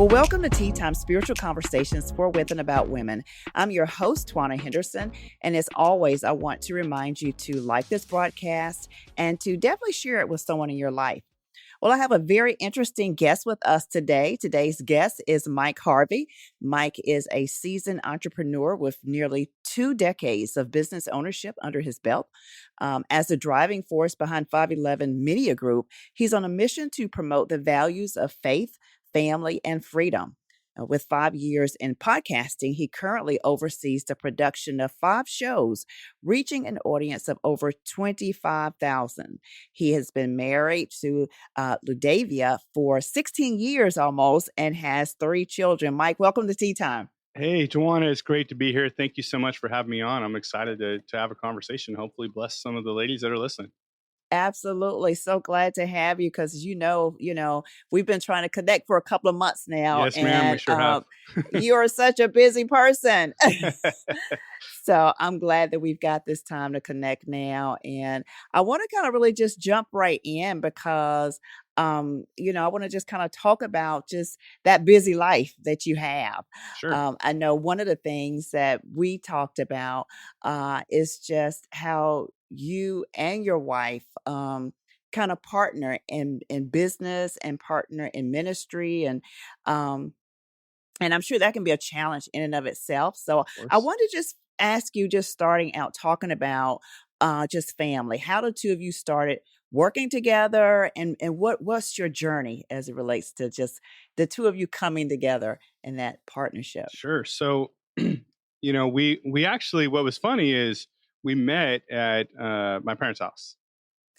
Well, welcome to Tea Time Spiritual Conversations for, with, and about women. I'm your host, Twanna Henderson. And as always, I want to remind you to like this broadcast and to definitely share it with someone in your life. Well, I have a very interesting guest with us today. Today's guest is Mike Harvey. Mike is a seasoned entrepreneur with nearly 2 decades of business ownership under his belt. As the driving force behind 511 Media Group, he's on a mission to promote the values of faith, family, and freedom. With 5 years in podcasting, he currently oversees the production of 5 shows, reaching an audience of over 25,000. He has been married to Ludavia for 16 years almost and has 3 children. Mike, welcome to Tea Time. Hey, Twanna, it's great to be here. Thank you so much for having me on. I'm excited to have a conversation, hopefully bless some of the ladies that are listening. Absolutely. So glad to have you because we've been trying to connect for a couple of months now. Yes, ma'am, we sure have. You are such a busy person. So I'm glad that we've got this time to connect now. And I want to kind of really just jump right in because, I want to just kind of talk about just that busy life that you have. Sure. I know one of the things that we talked about is just how you and your wife kind of partner in business and partner in ministry and I'm sure that can be a challenge in and of itself. So Of I course. want to just ask you, just starting out talking about just family, how the two of you started working together and what's your journey as it relates to just the two of you coming together in that partnership? Sure. So, we actually, what was funny is we met at my parents' house.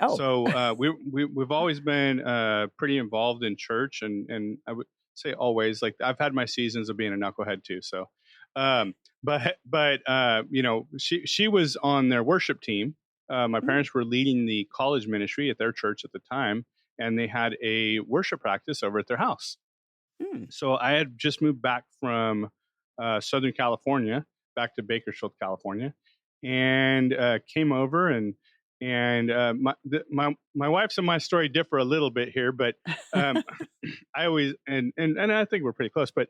Oh, So we've always been pretty involved in church, and I would say always, like, I've had my seasons of being a knucklehead too. So, um, but she was on their worship team. My mm, parents were leading the college ministry at their church at the time, and they had a worship practice over at their house. mm, So I had just moved back from Southern California, back to Bakersfield, California, and came over and my wife's and my story differ a little bit here, but um, I always and I think we're pretty close. But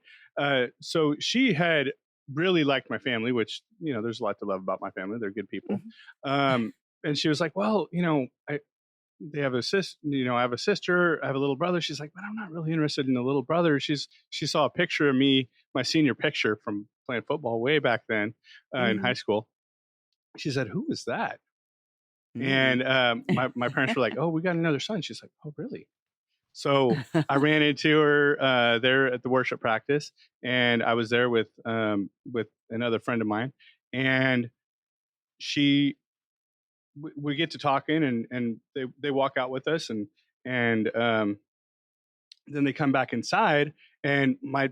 so she had really liked my family, which there's a lot to love about my family. They're good people. mhm, Um, and she was like, well, they have a sister, I have a sister, I have a little brother. She's like, but I'm not really interested in a little brother. She saw a picture of me, my senior picture from playing football way back then in high mhm, school. She said, who is that? mm. And my parents were like, oh, we got another son. She's like, oh, really? So I ran into her there at the worship practice, and I was there with another friend of mine, and she we get to talking, and they walk out with us, and then they come back inside, and my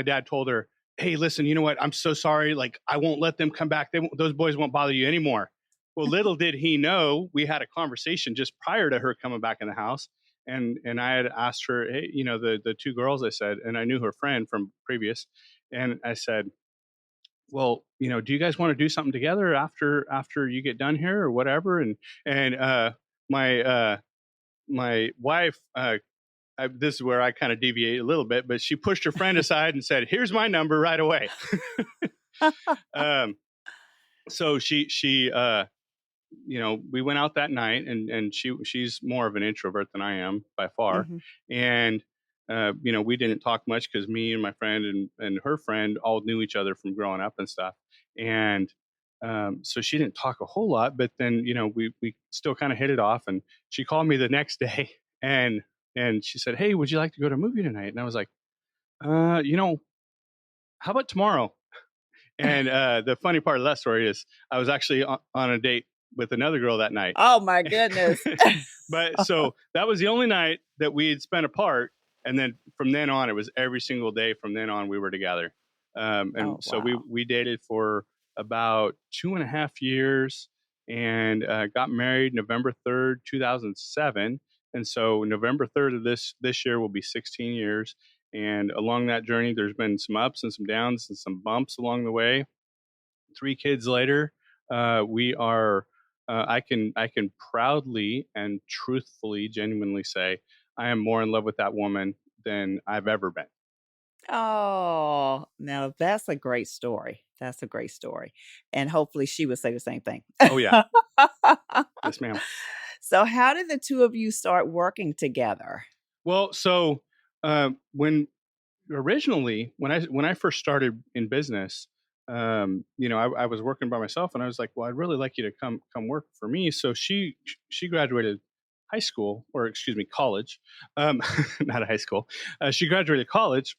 dad told her, hey, listen, you know what, I'm so sorry, like, I won't let them come back, those boys won't bother you anymore. Well, little did he know, we had a conversation just prior to her coming back in the house, and I had asked her, hey, the 2 girls, I said, and I knew her friend from previous, and I said, well, do you guys want to do something together after you get done here or whatever? And my my wife, this is where I kind of deviate a little bit, but she pushed her friend aside and said, here's my number right away. um, so we went out that night, and she's more of an introvert than I am by far. Mhm. And, we didn't talk much because me and my friend and her friend all knew each other from growing up and stuff. And, so she didn't talk a whole lot, but then, we still kind of hit it off, and she called me the next day and she said, hey, would you like to go to a movie tonight? And I was like, uh, you know, how about tomorrow? And the funny part of that story is I was actually on a date with another girl that night. Oh my goodness. But so that was the only night that we had spent apart. And then from then on, it was every single day. From then on, we were together. And Oh, so wow. we dated for about 2.5 years, and got married November 3rd, 2007. And so November 3rd of this year will be 16 years. And along that journey, there's been some ups and some downs and some bumps along the way. 3 kids later, we are. I can proudly and truthfully, genuinely say I am more in love with that woman than I've ever been. Oh, now that's a great story. That's a great story. And hopefully she would say the same thing. Oh yeah, yes, ma'am. So how did the 2 of you start working together? Well, so when originally when I first started in business, I was working by myself, and I was like, well, I'd really like you to come work for me. So she graduated high school, or excuse me, college, not a high school. She graduated college,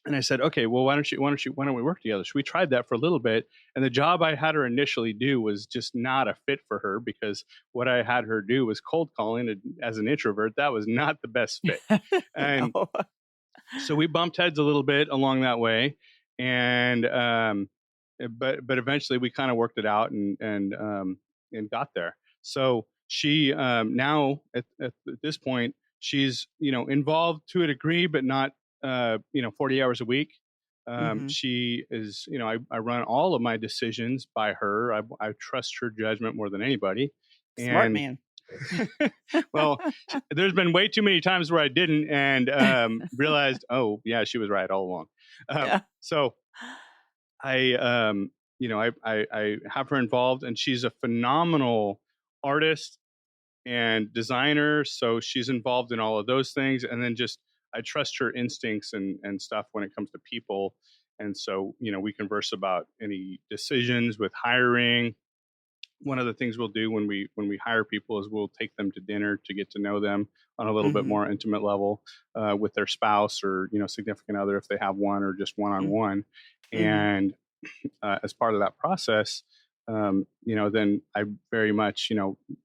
and I said, okay, well, why don't we work together? So we tried that for a little bit, and the job I had her initially do was just not a fit for her, because what I had her do was cold calling, and as an introvert, that was not the best fit. And No. so we bumped heads a little bit along that way, and but eventually we kind of worked it out, and got there. So she, now at this point, she's involved to a degree, but not 40 hours a week. Mhm. She is, I run all of my decisions by her. I trust her judgment more than anybody, Smart and man. well, there's been way too many times where I didn't, and realized, oh yeah, she was right all along. Yeah. So I, I have her involved, and she's a phenomenal artist and designer. So she's involved in all of those things, and then just I trust her instincts and stuff when it comes to people. And so we converse about any decisions with hiring. One of the things we'll do when we hire people is we'll take them to dinner to get to know them on a little bit Mhm. more intimate level, with their spouse, or significant other if they have one, or just one on Mm. one. Mhm. And as part of that process, then I very much,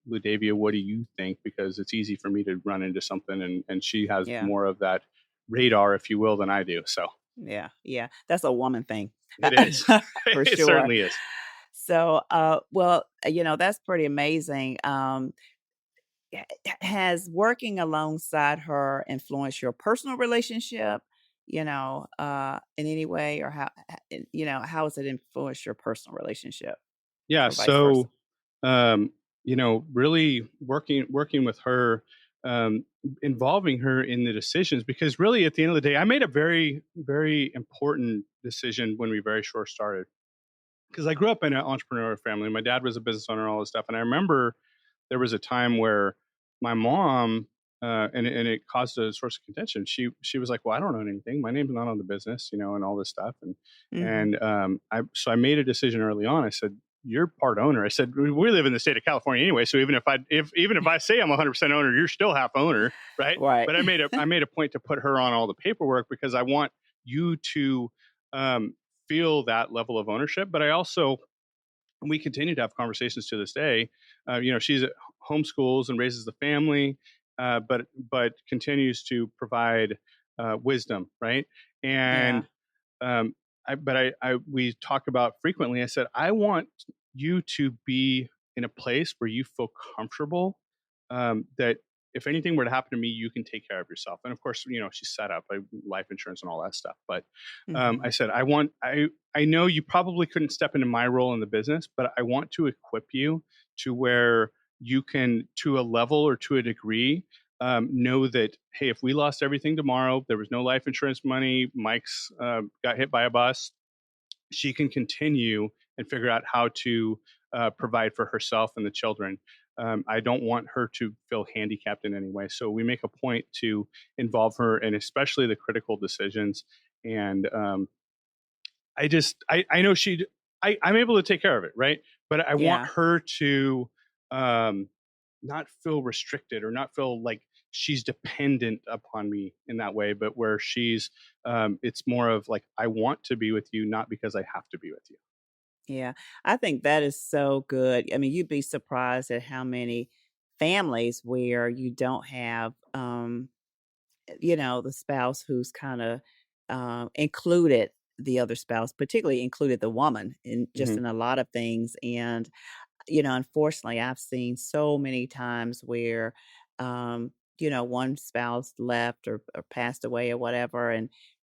Ludavia, what do you think? Because it's easy for me to run into something, and she has Yeah. more of that radar, if you will, than I do. So Yeah. Yeah. That's a woman thing. it is. For It sure. certainly is. So, well, that's pretty amazing. Has working alongside her influenced your personal relationship, in any way, or how has it influenced your personal relationship Yeah. or vice versa? So, really working with her, um, involving her in the decisions, because really at the end of the day, I made a very, very important decision when we very short started, because I grew up in an entrepreneurial family. My dad was a business owner and all this stuff. And I remember there was a time where my mom, and it caused a source of contention. She was like, "Well, I don't own anything. My name's not on the business, and all this stuff." And Mhm. and I made a decision early on. I said, "You're part owner." I said, "We live in the state of California anyway, so even if I say I'm 100% owner, you're still half owner, right?" Right. But I made a point to put her on all the paperwork, because I want you to, um, feel that level of ownership. But I also, we continue to have conversations to this day. She's at homeschools and raises the family, but continues to provide wisdom, right? Yeah. And we talk about frequently. I said, I want you to be in a place where you feel comfortable, that if anything were to happen to me, you can take care of yourself. And of course, she's set up like life insurance and all that stuff. But Mhm. I said, I know you probably couldn't step into my role in the business, but I want to equip you to where you can, to a level or to a degree, know that, hey, if we lost everything tomorrow, there was no life insurance money, Mike's got hit by a bus, she can continue and figure out how to provide for herself and the children. I don't want her to feel handicapped in any way. So we make a point to involve her in especially the critical decisions. And I know I'm able to take care of it, right? But I want Yeah. her to, um, not feel restricted, or not feel like she's dependent upon me in that way, but where it's more of like, I want to be with you, not because I have to be with you. Yeah. I think that is so good. I mean, you'd be surprised at how many families where you don't have the spouse who's kind of included the other spouse, particularly included the woman in just Hmm. in a lot of things. And unfortunately, I've seen so many times where, one spouse left or passed away or whatever,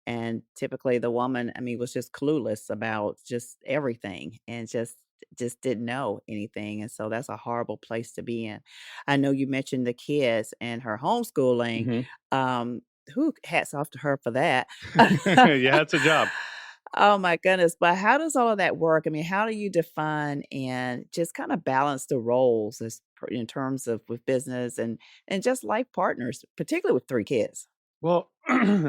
and typically the woman, I mean, was just clueless about just everything and just didn't know anything, and so that's a horrible place to be in. I know you mentioned the kids and her homeschooling. Hmm. who hats off to her for that. Yeah, it's a job. Oh my goodness. But how does all of that work? I mean, how do you define and just kind of balance the roles in terms of with business and just life partners, particularly with 3 kids? Well,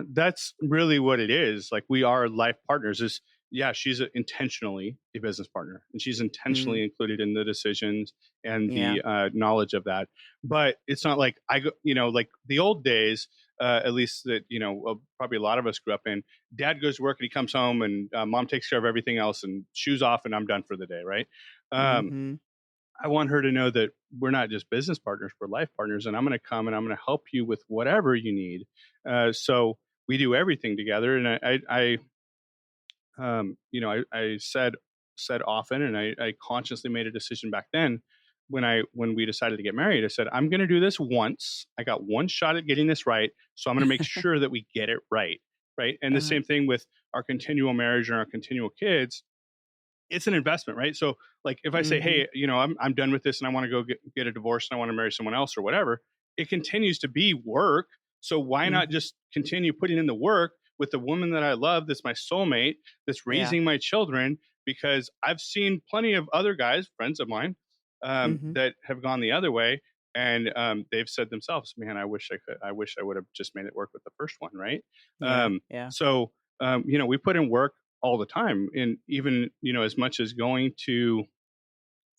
that's really what it is. Like we are life partners. Is yeah, she's intentionally a business partner, and she's Mm, intentionally included in the decisions and yeah. the knowledge of that. But it's not like I go, like the old days. At least that probably a lot of us grew up in. Dad goes to work and he comes home, and mom takes care of everything else, and shoes off, and I'm done for the day. Right. Um, Mm-hmm. I want her to know that we're not just business partners, we're life partners, and I'm going to come and I'm going to help you with whatever you need. So we do everything together. And I said often, and I consciously made a decision back then when we decided to get married. I said, I'm going to do this once. I got one shot at getting this right, so I'm going to make sure that we get it right. Right. And the Uh-huh. same thing with our continual marriage and our continual kids. It's an investment, right? So like if I say, Mm-hmm. hey, I'm done with this and I want to go get a divorce and I want to marry someone else or whatever, it continues to be work. So why not Mm-hmm. just continue putting in the work with the woman that I love, that's my soulmate, that's Yeah. raising my children? Because I've seen plenty of other guys, friends of mine, Mm-hmm. that have gone the other way, and they've said themselves, "Man, I wish I could. I wish I would have just made it work with the first one." Right? Yeah. Um, Yeah. so we put in work all the time, and even as much as going to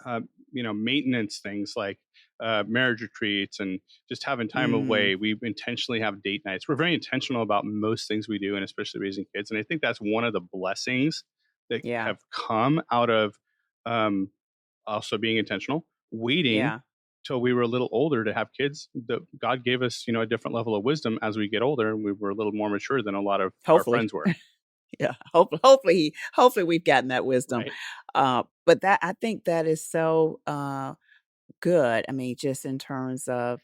uh, maintenance things like marriage retreats and just having time Mm. away. We intentionally have date nights. We're very intentional about most things we do, and especially raising kids. And I think that's one of the blessings that Yeah. have come out of um, also being intentional, waiting Yeah. till we were a little older to have kids. God gave us a different level of wisdom as we get older, and we were a little more mature than a lot of our Hopefully. friends were. Yeah, hopefully we've gotten that wisdom. Right. But that I think that is so good. I mean, just in terms of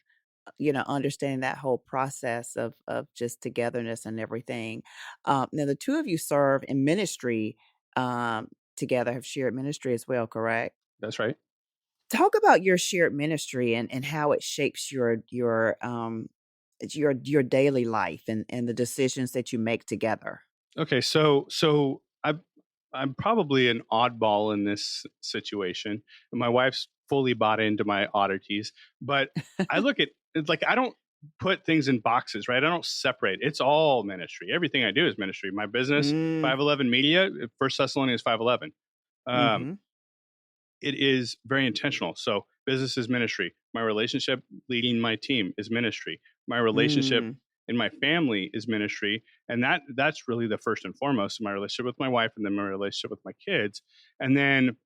understanding that whole process of just togetherness and everything. Now, the two of you serve in ministry together, have shared ministry as well, correct? That's right. Talk about your shared ministry and how it shapes your daily life and the decisions that you make together. Okay, so I'm probably an oddball in this situation. My wife's fully bought into my oddities, but I look at it's like I don't put things in boxes, right? I don't separate. It's all ministry. Everything I do is ministry. My business, Mm, 511 Media, First Thessalonians 5:11. Um, mhm. it is very intentional. So business is ministry. My relationship leading my team is ministry. My relationship Mm, in my family is ministry, and that's really the first and foremost. My relationship with my wife, and then my relationship with my kids, and then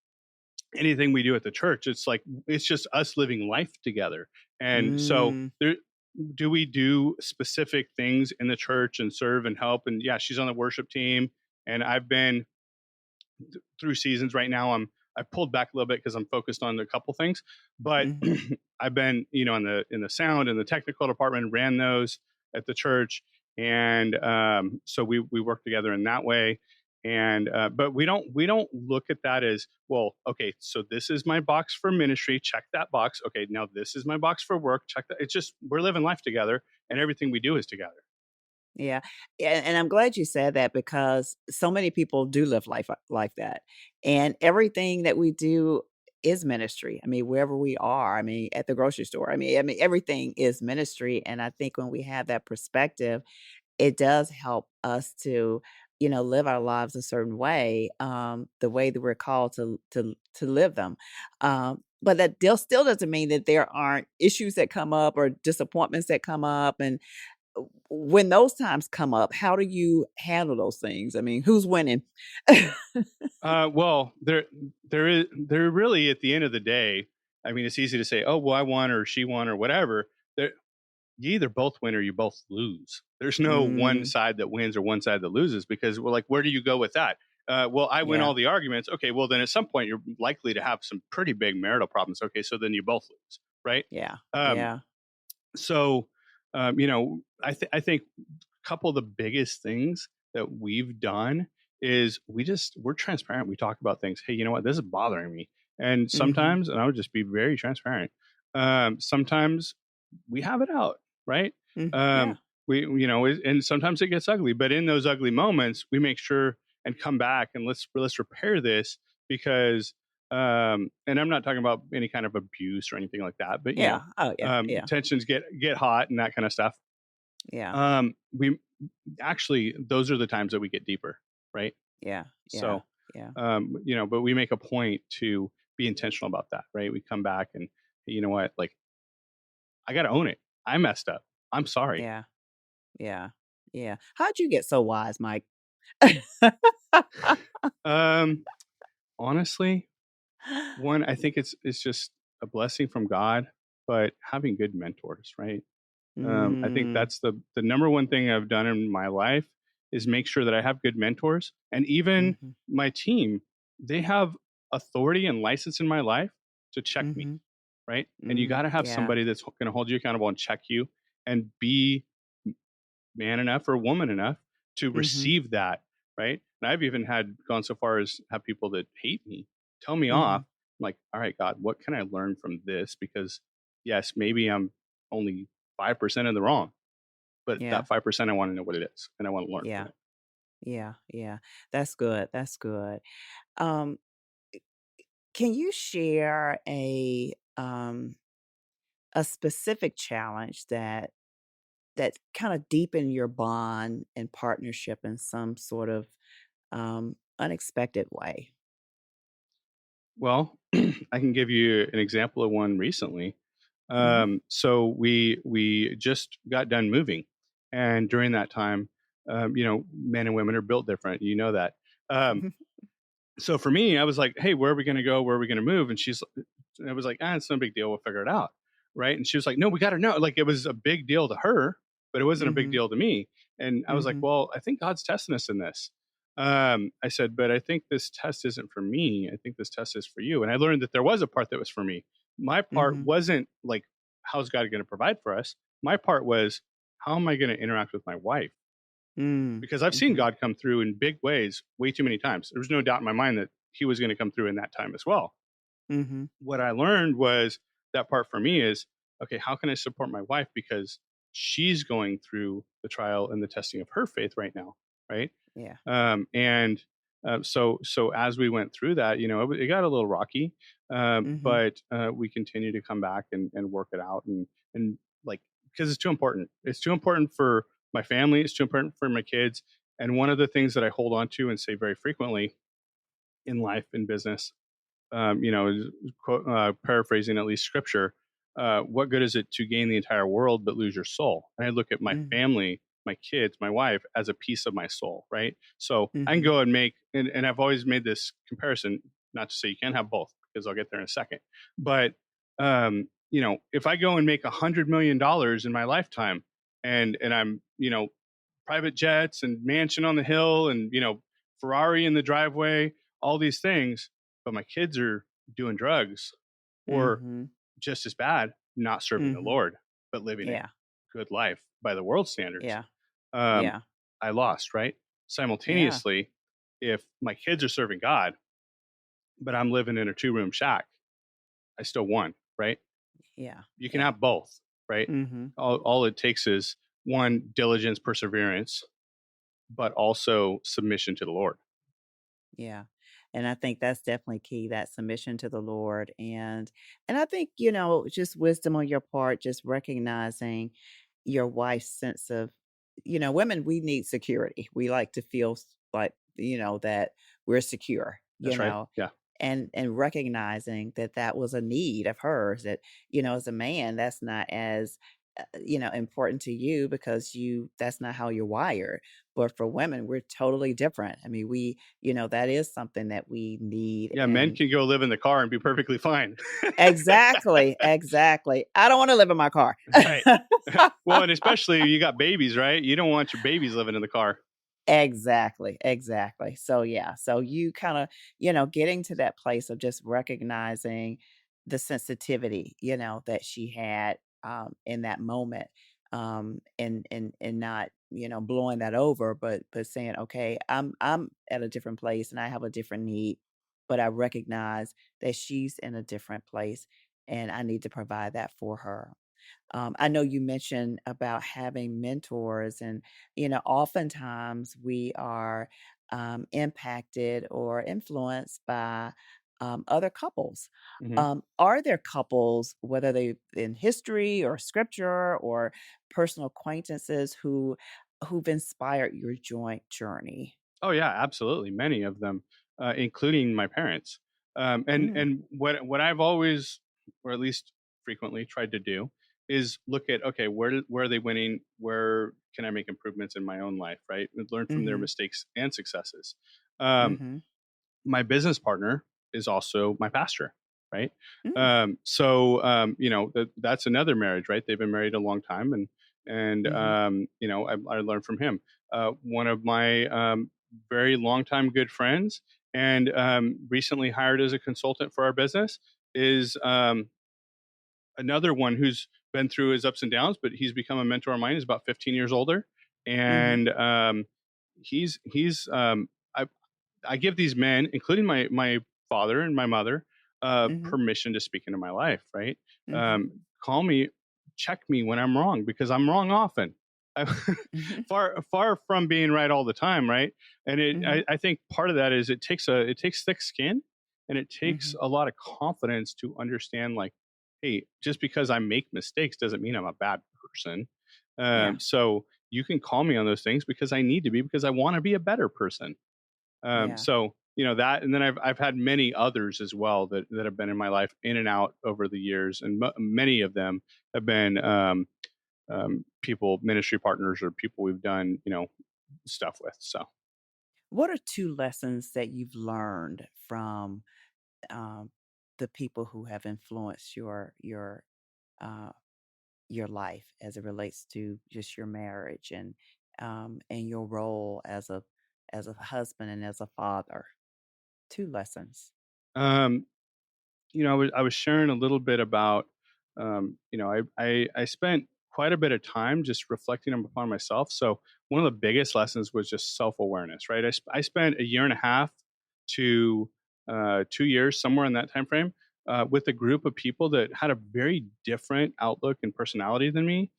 anything we do at the church. It's like it's just us living life together. And so mm, there. Do we do specific things in the church and serve and help? And yeah, she's on the worship team, and I've been through seasons. Right now I've pulled back a little bit because I'm focused on a couple things, but mhm. I've been in the sound and the technical department, ran those at the church, and so we work together in that way. And but we don't look at that as, well, okay, so this is my box for ministry, check that box. Okay, now this is my box for work, check that. It's just we're living life together, and everything we do is together. Yeah. Yeah, and I'm glad you said that because so many people do live life like that. And everything that we do is ministry. I mean, wherever we are, I mean, at the grocery store. I mean everything is ministry and I think when we have that perspective, it does help us to live our lives a certain way, the way that we're called to live them. But that still doesn't mean that there aren't issues that come up or disappointments that come up. And when those times come up, how do you handle those things? I mean, who's winning? Well, there really at the end of the day. I mean, it's easy to say, oh, well, I won or she won or whatever. There, you either both win or you both lose. There's no one Mm, side that wins or one side that loses, because well, like, where do you go with that? Well, I win yeah, all the arguments. Okay, well, then at some point you're likely to have some pretty big marital problems. Okay, so then you both lose, right? yeah, Um, yeah. so, I think a couple of the biggest things that we've done is we're transparent. We talk about things. Hey, you know what? This is bothering me. And Mhm. sometimes, and I would just be very transparent. Sometimes we have it out, right? Mm, Um, yeah. and sometimes it gets ugly, but in those ugly moments, we make sure and come back and let's repair this because, and I'm not talking about any kind of abuse or anything like that, but Yeah. Oh, yeah. Yeah. tensions get hot and that kind of stuff. Yeah. We actually, those are the times that we get deeper, right? Yeah. Yeah. So, Yeah. but we make a point to be intentional about that, right? We come back and, you know what, like, I got to own it. I messed up. I'm sorry. Yeah. Yeah. Yeah. How'd you get so wise, Mike? Um, Honestly, one, I think it's just a blessing from God, but having good mentors, right? I think Mm. that's the number one thing I've done in my life is make sure that I have good mentors, and even Mhm. my team, they have authority and license in my life to check me, Mhm. right? And you got Mm. to have Yeah. somebody that's going to hold you accountable and check you, and be man enough or woman enough to Mhm. receive that, right? And I've even had gone so far as have people that hate me tell me off. Mhm. I'm like, all right, God, what can I learn from this? Because yes, maybe I'm only 5% in the wrong, but Yeah. that 5%, I want to know what it is and I want to learn from Yeah. it. Yeah. Yeah. That's good. That's good. Um, can you share a specific challenge that kind of deepen your bond and partnership in some sort of unexpected way? Well, I can give you an example of one recently. Mhm. So we just got done moving, and during that time, men and women are built different. You know that. Um, so for me, I was like, "Hey, where are we going to go? Where are we going to move?" And I was like, "Ah, it's no big deal. We'll figure it out." Right? And she was like, "No, we got to know." Like it was a big deal to her, but it wasn't a big Mhm. deal to me. And I was like, Mhm. "Well, I think God's testing us in this." I said, "But I think this test isn't for me. I think this test is for you." And I learned that there was a part that was for me. My part Mhm. wasn't like, "How's God going to provide for us?" My part was, "How am I going to interact with my wife?" Mm. Because I've seen Mhm. God come through in big ways way too many times. There was no doubt in my mind that He was going to come through in that time as well. Mhm. What I learned was that part for me is, okay, how can I support my wife because she's going through the trial and the testing of her faith right now, right? Yeah. And so as we went through that, it got a little rocky, Mhm. but we continue to come back and work it out, and like, because it's too important. It's too important for my family. It's too important for my kids. And one of the things that I hold on to and say very frequently in life and business, paraphrasing at least scripture, what good is it to gain the entire world but lose your soul? And I look at my Mhm. family, my kids, my wife as a piece of my soul, right? So I can Mhm. go and and I've always made this comparison, not to say you can't have both, because I'll get there in a second. But, if I go and make $100 million in my lifetime, and I'm, private jets and mansion on the hill and, Ferrari in the driveway, all these things, but my kids are doing drugs, or Mhm. just as bad, not serving the Mhm. Lord, but living a Yeah. good life by the world standards. Yeah. Um, Yeah. I lost, right? Yeah. Simultaneously, if my kids are serving God, but I'm living in a 2-room shack, I still won, right? Yeah. You can Yeah. have both, right? Mhm. All it takes is one, diligence, perseverance, but also submission to the Lord. Yeah. And I think that's definitely key, that submission to the Lord. And I think, just wisdom on your part, just recognizing your wife's sense of, women, we need security. We like to feel like, that we're secure, That's right. Yeah. and recognizing that that was a need of hers, that, as a man, that's not as important to you because that's not how you're wired. But for women, we're totally different. I mean, that is something that we need. Yeah. Men And can go live in the car and be perfectly fine. exactly, exactly. I don't want to live in my car. Right. Well, and especially you got babies, right? You don't want your babies living in the car. Exactly, exactly. So yeah, so you kind of, getting to that place of just recognizing the sensitivity, that she had in that moment, and not, blowing that over, but saying, okay, I'm at a different place and I have a different need, but I recognize that she's in a different place and I need to provide that for her. I know you mentioned about having mentors, and oftentimes we are impacted or influenced by other couples. Hmm. Are there couples, whether they in history or scripture or personal acquaintances, who've inspired your joint journey? Oh yeah, absolutely. Many of them, including my parents. And Mm, and what I've always, or at least frequently, tried to do is look at, okay, where are they winning? Where can I make improvements in my own life? Right, and learn from their mhm, mistakes and successes. Um, mhm, my business partner is also my pastor, right? mm, That's another marriage, right? They've been married a long time, mhm, I learned from him. One of my very longtime good friends, and recently hired as a consultant for our business, is another one who's been through his ups and downs, but he's become a mentor of mine. He's about 15 years older, mhm, and he's I give these men, including my father and my mother, mhm, permission to speak into my life. Right? mhm, Call me, check me when I'm wrong, because I'm wrong often. I, mhm, far from being right all the time. Right? And mhm, I think part of that is it takes thick skin, and it takes mhm. a lot of confidence to understand, like, hey, just because I make mistakes doesn't mean I'm a bad person. Yeah, So you can call me on those things, because I need to be, because I want to be a better person. yeah. So that, and then I've had many others as well that have been in my life, in and out over the years, and many of them have been people, ministry partners, or people we've done stuff with. So What are two lessons that you've learned from um, the people who have influenced uh, your life as it relates to just your marriage and your role as a husband and as a father? Two lessons. um, I was sharing a little bit about, I spent quite a bit of time just reflecting upon myself. So one of the biggest lessons was just self awareness, right? I spent a year and a half to 2 years, somewhere in that time frame, with a group of people that had a very different outlook and personality than me.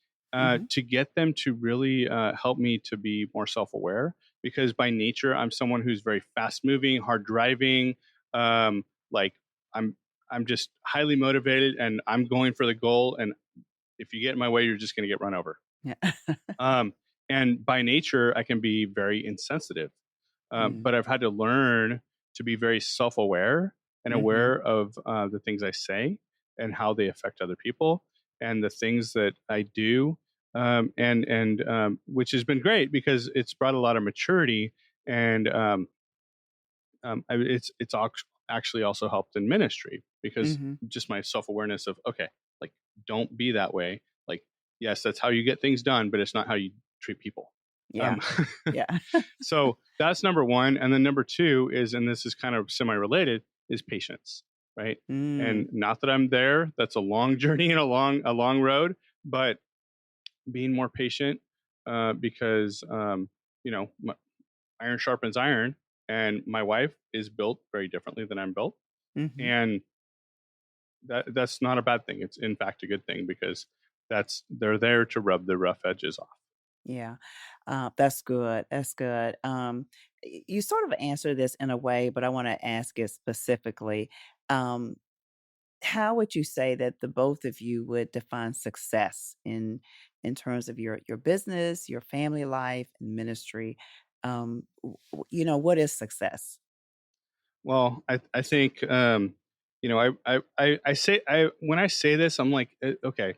Hmm. To get them to really help me to be more self aware, because by nature I'm someone who's very fast moving, hard driving, like I'm I'm just highly motivated, and I'm going for the goal. And if you get in my way, you're just going to get run over. Yeah. Um, and by nature, I can be very insensitive. Mm. But I've had to learn to be very self aware and Hmm. aware of the things I say and how they affect other people, and the things that I do. And which has been great, because it's brought a lot of maturity, and actually also helped in ministry, because Hmm. just my self awareness of, okay, like, don't be that way. Like, yes, that's how you get things done, but it's not how you treat people. Um, Yeah. Yeah. so that's number one, and then number two is, and this is kind of semi related, is patience, right? And Mm. not that I'm there. That's a long journey and a long road, but being more patient, because iron sharpens iron, and my wife is built very differently than I'm built, Hmm. and that's not a bad thing. It's in fact a good thing, because they're there to rub the rough edges off. Yeah. That's good. That's good. You sort of answered this in a way, but I want to ask it specifically. Um, how would you say that the both of you would define success in terms of your business, your family life, and ministry? What is success? Well, I think, I say, I when I say this, I'm like, okay,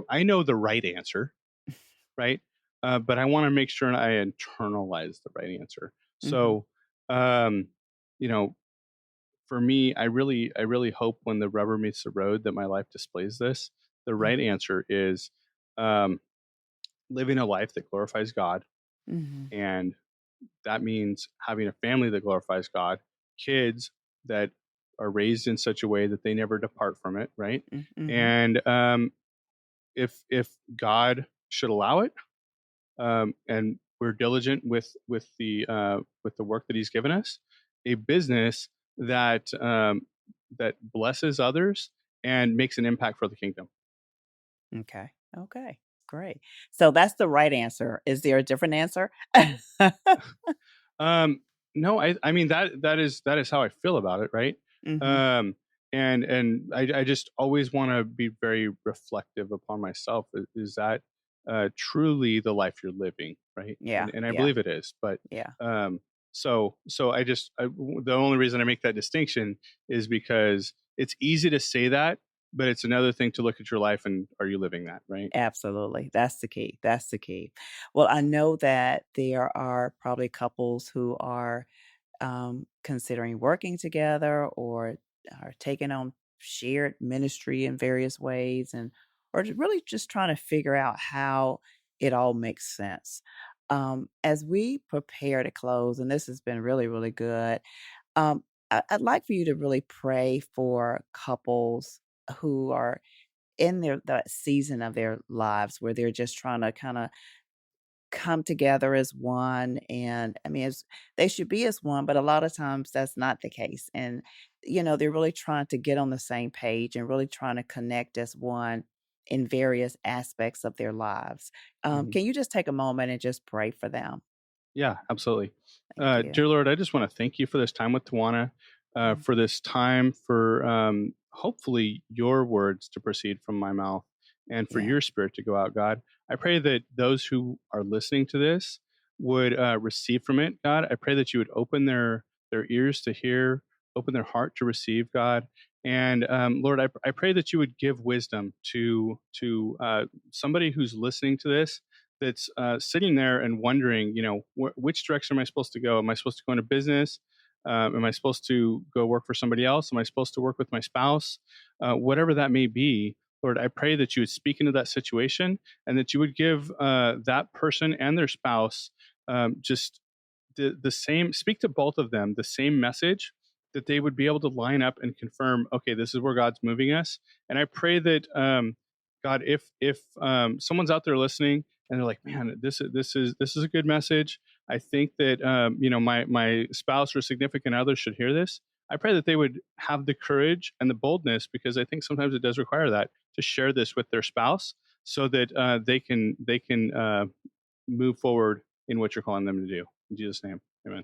I know the right answer, right? But I want to make sure I internalize the right answer. Hmm. So, um, you know, for me, I really hope, when the rubber meets the road, that my life displays this. The right Hmm. answer is, um, living a life that glorifies God, Hmm. and that means having a family that glorifies God, kids that are raised in such a way that they never depart from it, right? Hmm. And if God should allow it, and we're diligent with the work that He's given us, a business that blesses others and makes an impact for the kingdom. Okay. Okay, great. So that's the right answer. Is there a different answer? Um, no, I mean that is how I feel about it, right? Hmm. Um, and I just always want to be very reflective upon myself. Is that truly the life you're living, right? Yeah, And I yeah, believe it is, but yeah. um, so the only reason I make that distinction is because it's easy to say that, but it's another thing to look at your life and are you living that, right? Absolutely. That's the key. That's the key. Well, I know that there are probably couples who are considering working together or are taking on shared ministry in various ways and or really just trying to figure out how it all makes sense. As we prepare to close, and this has been really, really good, I'd like for you to really pray for couples who are in their that season of their lives where they're just trying to kind of come together as one. And I mean, they should be as one, but a lot of times that's not the case. And they're really trying to get on the same page and really trying to connect as one in various aspects of their lives. Mhm. Can you just take a moment and just pray for them? Yeah, absolutely. Thank you. Dear Lord, I just want to thank you for this time with Tawana, Mm. for this time for hopefully your words to proceed from my mouth and for Yeah. your spirit to go out, God. I pray that those who are listening to this would receive from it, God. I pray that you would open their ears to hear, open their heart to receive, God. And Lord, I pray that you would give wisdom to somebody who's listening to this that's sitting there and wondering, which direction am I supposed to go? Am I supposed to go into business? Am I supposed to go work for somebody else? Am I supposed to work with my spouse? Whatever that may be, Lord, I pray that you would speak into that situation and that you would give that person and their spouse just the same, speak to both of them the same message, that they would be able to line up and confirm, okay, this is where God's moving us. And I pray that God, if someone's out there listening and they're like, man, this is a good message, I think that my spouse or significant other should hear this. I pray that they would have the courage and the boldness, because I think sometimes it does require that, to share this with their spouse so that they can move forward in what you're calling them to do. In Jesus' name, amen.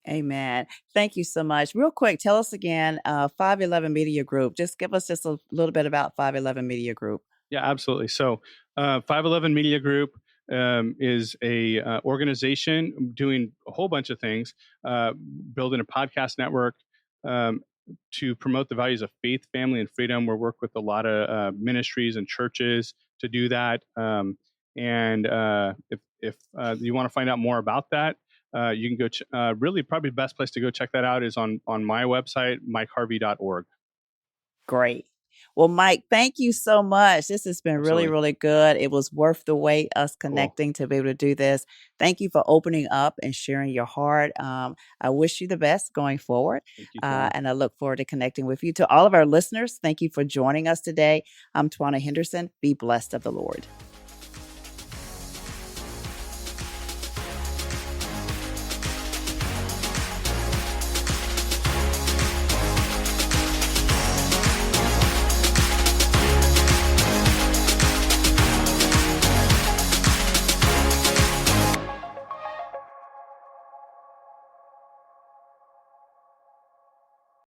Amen. Thank you so much. Real quick, tell us again, 511 Media Group. Just give us just a little bit about 511 Media Group. Yeah, absolutely. So, 511 Media Group is a organization doing a whole bunch of things, building a podcast network um, to promote the values of faith, family, and freedom. We work with a lot of ministries and churches to do that. And if you want to find out more about that, you can go. Really, probably the best place to go check that out is on my website, mikeharvey.org. Great. Well, Mike, thank you so much. This has been really, Absolutely. really good. It was worth the wait, us Cool. connecting to be able to do this. Thank you for opening up and sharing your heart. I wish you the best going forward. Thank you, Twanna. And I look forward to connecting with you. To all of our listeners, thank you for joining us today. I'm Twanna Henderson. Be blessed of the Lord.